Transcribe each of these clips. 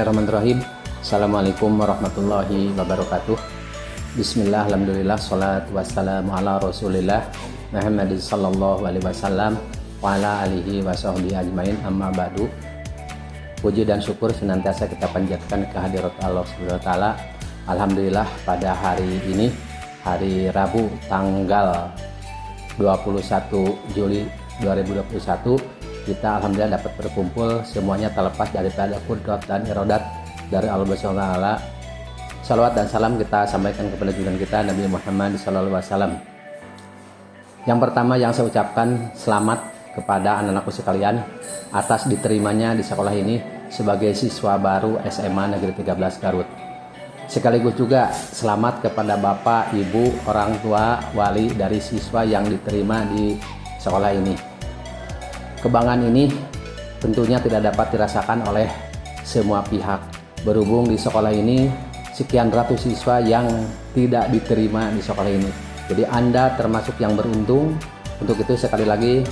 Bismillahirrahmanirrahim. Assalamualaikum warahmatullahi wabarakatuh. Bismillah, alhamdulillah, salatu wassalamu ala rasulillah Muhammad sallallahu alaihi wasallam wa ala alihi wa sahbihi ajmain, amma ba'du. Puji dan syukur senantiasa kita panjatkan kehadirat Allah Subhanahu wa taala. Alhamdulillah, pada hari ini, hari Rabu tanggal 21 Juli 2021, kita alhamdulillah dapat berkumpul semuanya terlepas daripada kudrat dan irodat dari Allah Subhanahu wa taala. Salawat dan salam kita sampaikan kepada junjungan kita Nabi Muhammad SAW. Yang pertama yang saya ucapkan, selamat kepada anak-anakku sekalian atas diterimanya di sekolah ini sebagai siswa baru SMA Negeri 13 Garut. Sekaligus juga selamat kepada Bapak, Ibu, orang tua, wali dari siswa yang diterima di sekolah ini. Kebanggaan ini tentunya tidak dapat dirasakan oleh semua pihak, berhubung di sekolah ini sekian ratus siswa yang tidak diterima di sekolah ini. Jadi Anda termasuk yang beruntung. Untuk itu sekali lagi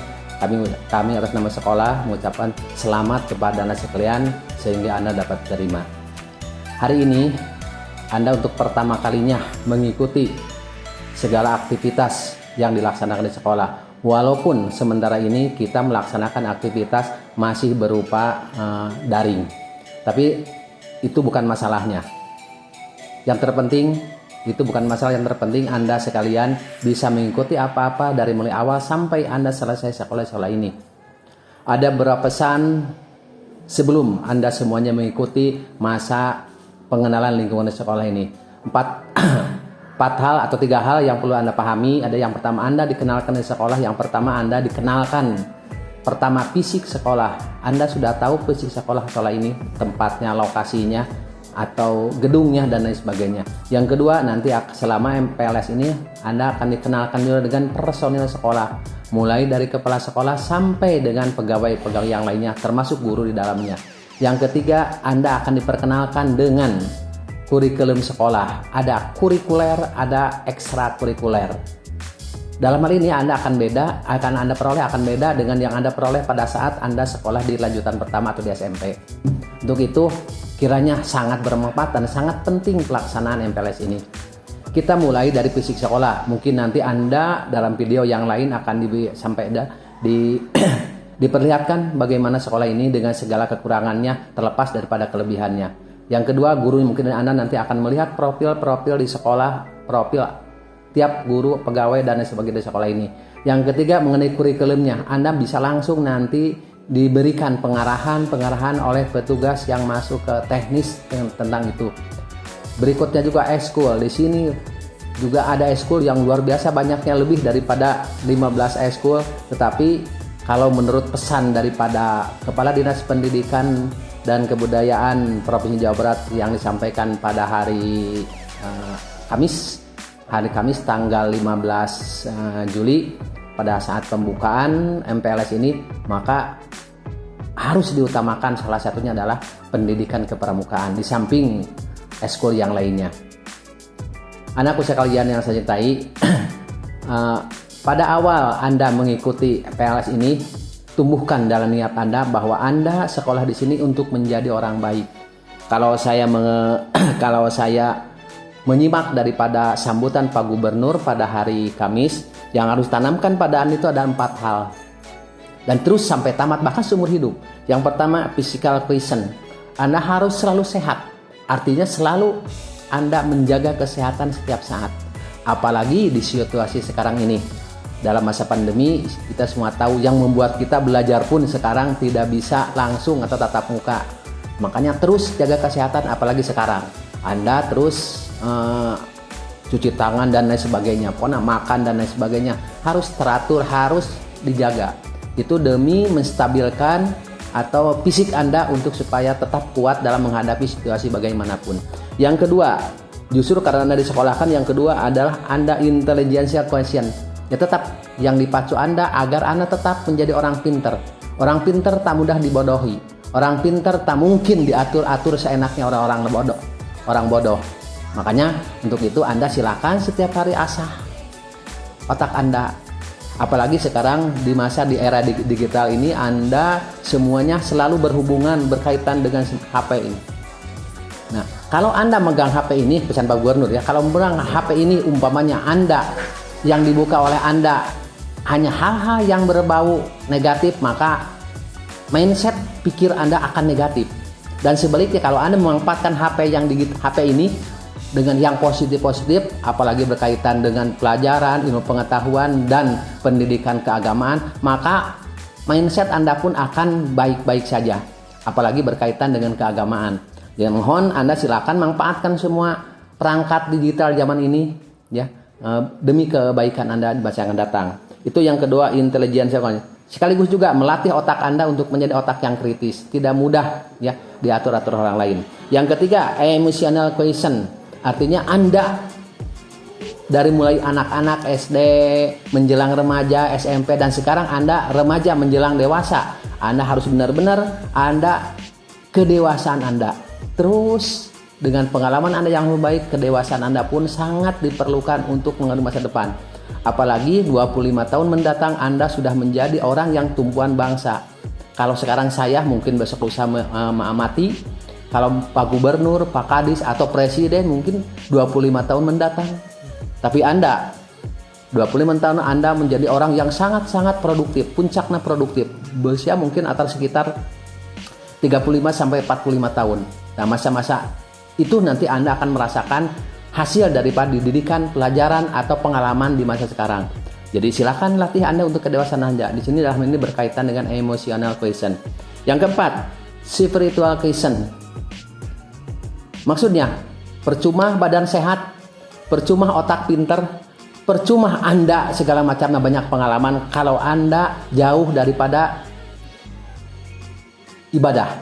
kami atas nama sekolah mengucapkan selamat kepada Anda sekalian sehingga Anda dapat terima. Hari ini Anda untuk pertama kalinya mengikuti segala aktivitas yang dilaksanakan di sekolah. Walaupun sementara ini kita melaksanakan aktivitas masih berupa daring, tapi itu bukan masalahnya. Yang terpenting, itu bukan masalah yang terpenting, Anda sekalian bisa mengikuti apa-apa dari mulai awal sampai Anda selesai sekolah ini. Ada beberapa pesan sebelum Anda semuanya mengikuti masa pengenalan lingkungan di sekolah ini. Empat hal atau 3 hal yang perlu Anda pahami. Ada yang pertama, Anda dikenalkan di sekolah. Yang pertama, Anda dikenalkan pertama fisik sekolah. Anda sudah tahu fisik sekolah ini, tempatnya, lokasinya, atau gedungnya dan lain sebagainya. Yang kedua, nanti selama MPLS ini Anda akan dikenalkan juga dengan personil sekolah, mulai dari kepala sekolah sampai dengan pegawai-pegawai yang lainnya, termasuk guru di dalamnya. Yang ketiga, Anda akan diperkenalkan dengan kurikulum sekolah. Ada kurikuler, ada ekstrakurikuler. Dalam hal ini Anda akan beda dengan yang Anda peroleh pada saat Anda sekolah di lanjutan pertama atau di SMP. Untuk itu kiranya sangat bermanfaat dan sangat penting pelaksanaan MPLS ini. Kita mulai dari fisik sekolah. Mungkin nanti Anda dalam video yang lain akan diperlihatkan bagaimana sekolah ini dengan segala kekurangannya terlepas daripada kelebihannya. Yang kedua, guru mungkin Anda nanti akan melihat profil-profil di sekolah, profil tiap guru, pegawai, dan sebagainya di sekolah ini. Yang ketiga, mengenai kurikulumnya, Anda bisa langsung nanti diberikan pengarahan oleh petugas yang masuk ke teknis tentang itu. Berikutnya juga eskul. Di sini juga ada eskul yang luar biasa banyaknya, lebih daripada 15 eskul. Tetapi kalau menurut pesan daripada Kepala Dinas Pendidikan dan Kebudayaan Provinsi Jawa Barat yang disampaikan pada hari Kamis tanggal 15 Juli pada saat pembukaan MPLS ini, maka harus diutamakan salah satunya adalah pendidikan kepramukaan di samping eskul yang lainnya. Anakku sekalian yang saya cintai, pada awal Anda mengikuti MPLS ini, tumbuhkan dalam niat Anda bahwa Anda sekolah di sini untuk menjadi orang baik. Kalau saya menyimak daripada sambutan Pak Gubernur pada hari Kamis, yang harus tanamkan pada Anda itu ada 4 hal. Dan terus sampai tamat, bahkan seumur hidup. Yang pertama, physical question. Anda harus selalu sehat. Artinya selalu Anda menjaga kesehatan setiap saat. Apalagi di situasi sekarang ini. Dalam masa pandemi, kita semua tahu yang membuat kita belajar pun sekarang tidak bisa langsung atau tatap muka. Makanya terus jaga kesehatan, apalagi sekarang. Anda terus cuci tangan dan lain sebagainya, pokoknya makan dan lain sebagainya harus teratur, harus dijaga. Itu demi menstabilkan atau fisik Anda untuk supaya tetap kuat dalam menghadapi situasi bagaimanapun. Yang kedua, justru karena Anda disekolahkan, yang kedua adalah Anda intelligentsia quotient. Ya, tetap yang dipacu Anda agar Anda tetap menjadi orang pinter. Orang pinter tak mudah dibodohi. Orang pinter tak mungkin diatur-atur seenaknya orang bodoh. Makanya untuk itu Anda silakan setiap hari asah otak Anda. Apalagi sekarang di era digital ini, Anda semuanya selalu berhubungan berkaitan dengan HP ini. Nah, kalau Anda megang HP ini, pesan Pak Gubernur ya, kalau megang HP ini umpamanya Anda yang dibuka oleh Anda hanya hal-hal yang berbau negatif, maka mindset pikir Anda akan negatif. Dan sebaliknya kalau Anda memanfaatkan HP ini dengan yang positif-positif, apalagi berkaitan dengan pelajaran, ilmu pengetahuan, dan pendidikan keagamaan, maka mindset Anda pun akan baik-baik saja, apalagi berkaitan dengan keagamaan. Ya, mohon Anda silakan manfaatkan semua perangkat digital zaman ini ya, demi kebaikan Anda di masa yang akan datang. Itu yang kedua, intelijensi. Sekaligus juga melatih otak Anda untuk menjadi otak yang kritis, tidak mudah ya diatur-atur orang lain. Yang ketiga, emotional quotient. Artinya Anda dari mulai anak-anak SD menjelang remaja, SMP, dan sekarang Anda remaja menjelang dewasa, Anda harus benar-benar Anda kedewasaan Anda. Terus dengan pengalaman Anda yang lebih baik, kedewasaan Anda pun sangat diperlukan untuk menghadapi masa depan. Apalagi 25 tahun mendatang Anda sudah menjadi orang yang tumpuan bangsa. Kalau sekarang saya mungkin besok lusa mengamati, kalau Pak Gubernur, Pak Kadis, atau Presiden mungkin 25 tahun mendatang. Tapi Anda 25 tahun Anda menjadi orang yang sangat-sangat produktif, puncaknya produktif. Berusia mungkin antara sekitar 35 sampai 45 tahun. Nah, masa-masa itu nanti Anda akan merasakan hasil daripada didikan, pelajaran, atau pengalaman di masa sekarang. Jadi silakan latih Anda untuk kedewasaan Anda. Di sini dalam ini berkaitan dengan emotional quotient. Yang keempat, spiritual quotient. Maksudnya, percuma badan sehat, percuma otak pinter, percuma Anda segala macamnya banyak pengalaman kalau Anda jauh daripada ibadah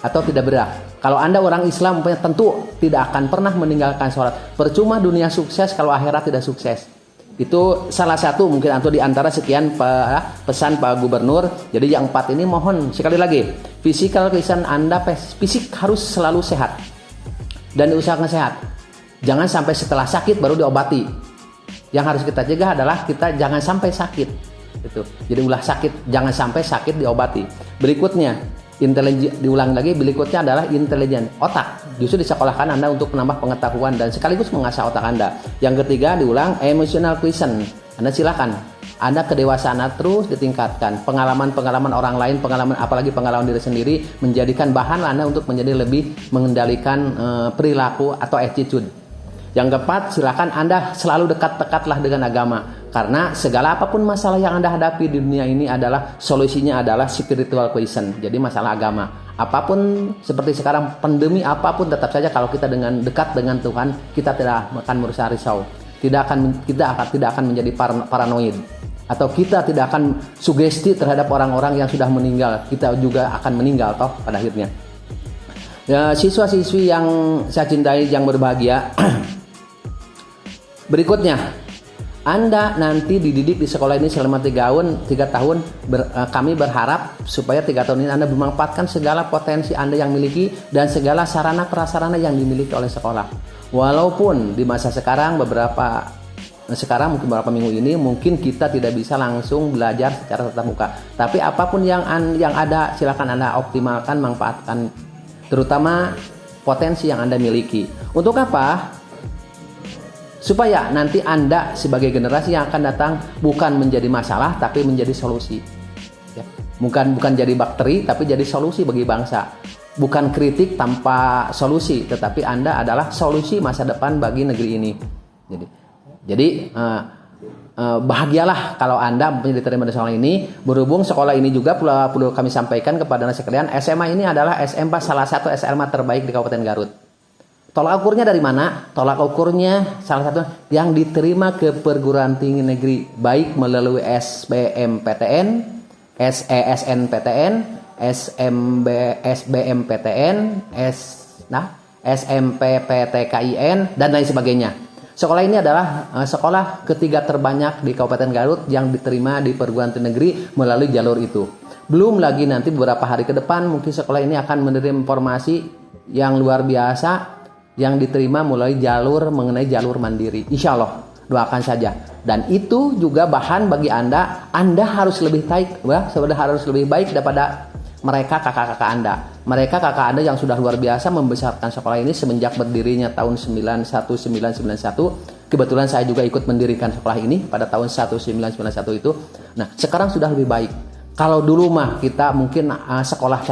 atau tidak bergerak. Kalau Anda orang Islam tentu tidak akan pernah meninggalkan sholat. Percuma dunia sukses kalau akhirat tidak sukses. Itu salah satu mungkin atau di antara sekian pesan Pak Gubernur. Jadi yang 4 ini mohon sekali lagi, physical quotient Anda, fisik harus selalu sehat dan diusahakan sehat. Jangan sampai setelah sakit baru diobati. Yang harus kita cegah adalah kita jangan sampai sakit. Itu. Jadi ulah sakit, jangan sampai sakit diobati. Berikutnya, diulang lagi, berikutnya adalah intelijen, otak. Justru disekolahkan Anda untuk menambah pengetahuan dan sekaligus mengasah otak Anda. Yang ketiga, diulang emotional quotient. Anda silakan, Anda kedewasaan Anda terus ditingkatkan. Pengalaman-pengalaman orang lain, apalagi pengalaman diri sendiri, menjadikan bahan Anda untuk menjadi lebih mengendalikan perilaku atau attitude. Yang keempat, silakan Anda selalu dekat-dekatlah dengan agama. Karena segala apapun masalah yang Anda hadapi di dunia ini adalah solusinya adalah spiritual quotient. Jadi masalah agama. Apapun seperti sekarang pandemi apapun, tetap saja kalau kita dengan dekat dengan Tuhan, kita tidak akan merasa risau. Kita tidak akan menjadi paranoid. Atau kita tidak akan sugesti terhadap orang-orang yang sudah meninggal. Kita juga akan meninggal toh pada akhirnya. Ya, siswa-siswi yang saya cintai yang berbahagia. Berikutnya, Anda nanti dididik di sekolah ini selama 3 tahun. Kami berharap supaya 3 tahun ini Anda memanfaatkan segala potensi Anda yang miliki dan segala sarana prasarana yang dimiliki oleh sekolah. Walaupun di masa sekarang mungkin beberapa minggu ini mungkin kita tidak bisa langsung belajar secara tatap muka. Tapi apapun yang ada, silakan Anda optimalkan, manfaatkan, terutama potensi yang Anda miliki. Untuk apa? Supaya nanti Anda sebagai generasi yang akan datang bukan menjadi masalah tapi menjadi solusi. Ya. Bukan jadi bakteri tapi jadi solusi bagi bangsa. Bukan kritik tanpa solusi, tetapi Anda adalah solusi masa depan bagi negeri ini. Jadi bahagialah kalau Anda diterima di sekolah ini. Berhubung sekolah ini juga perlu kami sampaikan kepada Anda sekalian, SMA ini adalah SMA salah satu SMA terbaik di Kabupaten Garut. Tolak ukurnya dari mana? Tolak ukurnya salah satu yang diterima ke perguruan tinggi negeri baik melalui SBMPTN, SESNPTN, SBMPTN, SMPPTKIN dan lain sebagainya. Sekolah ini adalah sekolah ketiga terbanyak di Kabupaten Garut yang diterima di perguruan tinggi negeri melalui jalur itu. Belum lagi nanti beberapa hari ke depan mungkin sekolah ini akan menerima informasi yang luar biasa yang diterima melalui mengenai jalur mandiri. Insya Allah, doakan saja. Dan itu juga bahan bagi Anda harus lebih baik, harus lebih baik daripada mereka kakak-kakak Anda. Mereka kakak Anda yang sudah luar biasa membesarkan sekolah ini semenjak berdirinya tahun 1991. Kebetulan saya juga ikut mendirikan sekolah ini pada tahun 1991 itu. Nah, sekarang sudah lebih baik. Kalau dulu mah kita mungkin sekolah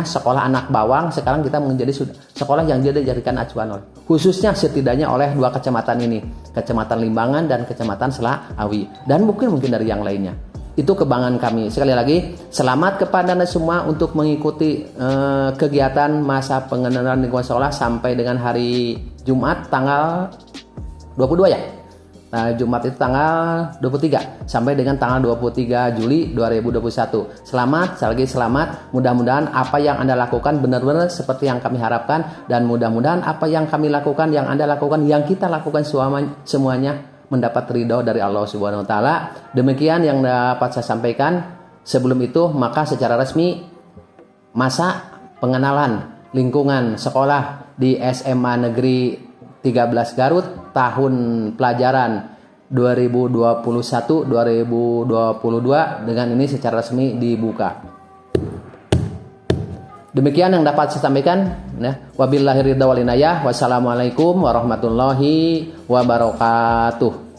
sekolah anak bawang, sekarang kita menjadi sekolah yang dijadikan acuan khususnya setidaknya oleh 2 kecamatan ini, Kecamatan Limbangan dan Kecamatan Selaawi, dan mungkin dari yang lainnya. Itu kebanggaan kami. Sekali lagi, selamat kepada Anda semua untuk mengikuti kegiatan masa pengenalan lingkungan sekolah sampai dengan hari Jumat tanggal 22 ya. Nah, Jumat itu tanggal 23 sampai dengan tanggal 23 Juli 2021. Selamat, sekali lagi selamat. Mudah-mudahan apa yang Anda lakukan benar-benar seperti yang kami harapkan, dan mudah-mudahan apa yang kami lakukan, yang Anda lakukan, yang kita lakukan semuanya mendapat ridho dari Allah Subhanahu wa taala. Demikian yang dapat saya sampaikan. Sebelum itu, maka secara resmi masa pengenalan lingkungan sekolah di SMA Negeri 13 Garut tahun pelajaran 2021-2022 dengan ini secara resmi dibuka. Demikian yang dapat saya sampaikan. Wabillahi ridha wal inayah. Wassalamualaikum warahmatullahi wabarakatuh.